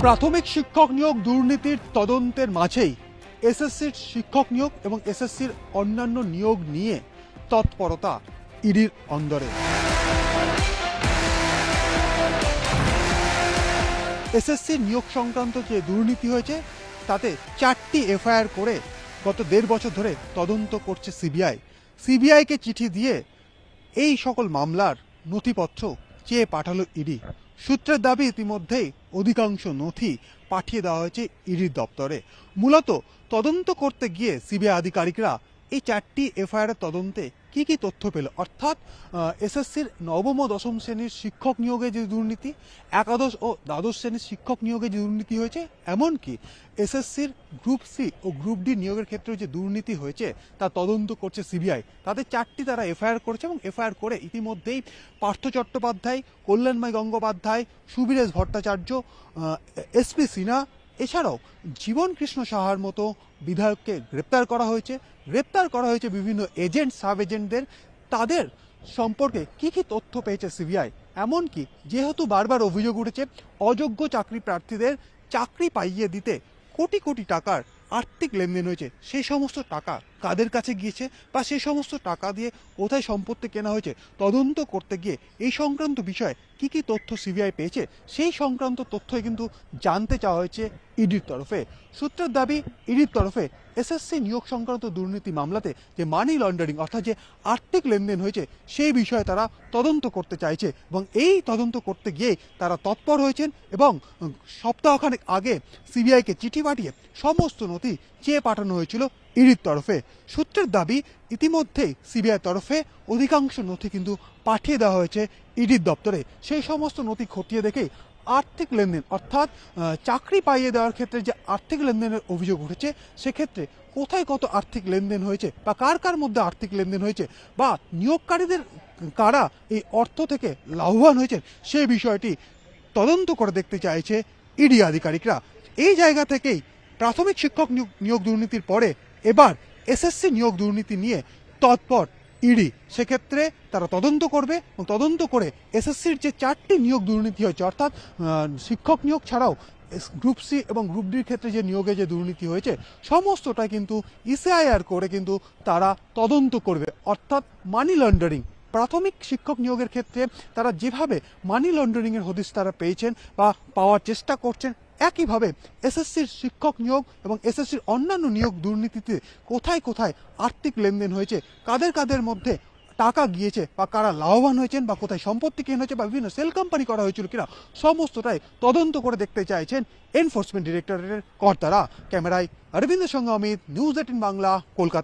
প্রাথমিক শিক্ষক নিয়োগ দুর্নীতির তদন্তের মাঝেই এসএসসির শিক্ষক নিয়োগ এবং এসএসসির অন্যান্য নিয়োগ নিয়ে তৎপরতা ইডির অন্দরে। এসএসসির নিয়োগ সংক্রান্ত যে দুর্নীতি হয়েছে তাতে 4টি এফআইআর করে গত 1.5 বছর ধরে তদন্ত করছে সিবিআই। সিবিআইকে চিঠি দিয়ে এই সকল মামলার নথিপত্র চেয়ে পাঠালো ইডি। সূত্রের দাবি ইতিমধ্যেই অধিকাংশ নথি পাঠিয়ে দেওয়া হয়েছে ইডির দপ্তরে। মূলত তদন্ত করতে গিয়ে সিবিআই আধিকারিকরা এই 4টি এফআইআর তদন্তে কি কি তথ্য পেল, অর্থাৎ এসএসসির নবম ও দশম শ্রেণীর শিক্ষক নিয়োগে যে দুর্নীতি, একাদশ ও দ্বাদশ শ্রেণীর শিক্ষক নিয়োগে যে দুর্নীতি হয়েছে, এমনকি এসএসসির গ্রুপ সি ও গ্রুপ ডি নিয়োগের ক্ষেত্রে যে দুর্নীতি হয়েছে তা তদন্ত করছে সিবিআই। তাদের 4টি তারা এফআইআর করেছে এবং এফআইআর করে ইতিমধ্যেই পার্থ চট্টোপাধ্যায়, কল্যাণময় গঙ্গোপাধ্যায়, সুবীরেশ ভট্টাচার্য, এসপি সিনহা, এছাড়াও জীবন কৃষ্ণ সাহার মতো বিধায়ককে গ্রেপ্তার করা হয়েছে বিভিন্ন এজেন্ট, সাব এজেন্টদের। তাদের সম্পর্কে কি কি তথ্য পেয়েছে সিবিআই, এমনকি যেহেতু বারবার অভিযোগ উঠেছে অযোগ্য চাকরি প্রার্থীদের চাকরি পাইয়ে দিতে কোটি কোটি টাকার আর্থিক লেনদেন হয়েছে, সেই সমস্ত টাকা কাদের কাছে গিয়েছে বা সেই সমস্ত টাকা দিয়ে কোথায় সম্পত্তি কেনা হয়েছে, তদন্ত করতে গিয়ে এই সংক্রান্ত বিষয়ে কি কি তথ্য সিবিআই পেয়েছে সেই সংক্রান্ত তথ্যই কিন্তু জানতে চাওয়া হয়েছে ইডির তরফে। সূত্রের দাবি, ইডির তরফে এসএসসি নিয়োগ সংক্রান্ত দুর্নীতি মামলাতে যে মানি লন্ডারিং অর্থাৎ যে আর্থিক লেনদেন হয়েছে সেই বিষয়ে তারা তদন্ত করতে চাইছে এবং এই তদন্ত করতে গিয়েই তারা তৎপর হয়েছেন এবং সপ্তাহখানেক আগে সিবিআইকে চিঠি পাঠিয়ে সমস্ত নথি চেয়ে পাঠানো হয়েছিল ইডির তরফে। সূত্রের দাবি, ইতিমধ্যেই সিবিআই তরফে অধিকাংশ নথি কিন্তু পাঠিয়ে দেওয়া হয়েছে ইডির দপ্তরে। সেই সমস্ত নথি খতিয়ে দেখেই আর্থিক লেনদেন অর্থাৎ চাকরি পাইয়ে দেওয়ার ক্ষেত্রে যে আর্থিক লেনদেনের অভিযোগ উঠেছে সেক্ষেত্রে কোথায় কত আর্থিক লেনদেন হয়েছে বা কার কার মধ্যে আর্থিক লেনদেন হয়েছে বা নিয়োগকারীদের কারা এই অর্থ থেকে লাভবান হয়েছেন সেই বিষয়টি তদন্ত করে দেখতে চাইছে ইডি আধিকারিকরা। এই জায়গা থেকেই প্রাথমিক শিক্ষক নিয়োগ দুর্নীতির পরে এবার এসএসসি নিয়োগ দুর্নীতি নিয়ে তৎপর ইডি। সেক্ষেত্রে তারা তদন্ত করবে এবং তদন্ত করে এসএসসির যে 4টি নিয়োগ দুর্নীতি হয়েছে অর্থাৎ শিক্ষক নিয়োগ ছাড়াও গ্রুপ সি এবং গ্রুপ ডির ক্ষেত্রে যে নিয়োগে যে দুর্নীতি হয়েছে সমস্তটা কিন্তু ইসিআইআর করে কিন্তু তারা তদন্ত করবে, অর্থাৎ মানি লন্ডারিং। প্রাথমিক শিক্ষক নিয়োগের ক্ষেত্রে তারা যেভাবে মানি লন্ডারিংয়ের হদিশ তারা পেয়েছেন বা পাওয়ার চেষ্টা করছেন, একইভাবে এসএসসির শিক্ষক নিয়োগ এবং এসএসসির অন্যান্য নিয়োগ দুর্নীতিতে কোথায় কোথায় আর্থিক লেনদেন হয়েছে, কাদের কাদের মধ্যে টাকা গিয়েছে বা কারা লাভবান হয়েছেন বা কোথায় সম্পত্তি কেনা হয়েছে বা বিভিন্ন সেল কোম্পানি করা হয়েছিল কিনা সমস্তটাই তদন্ত করে দেখতে চাইছেন এনফোর্সমেন্ট ডিরেক্টরেটের কর্তারা। ক্যামেরায় অরবিন্দের সঙ্গে অমিত, নিউজ 18 বাংলা, কলকাতা।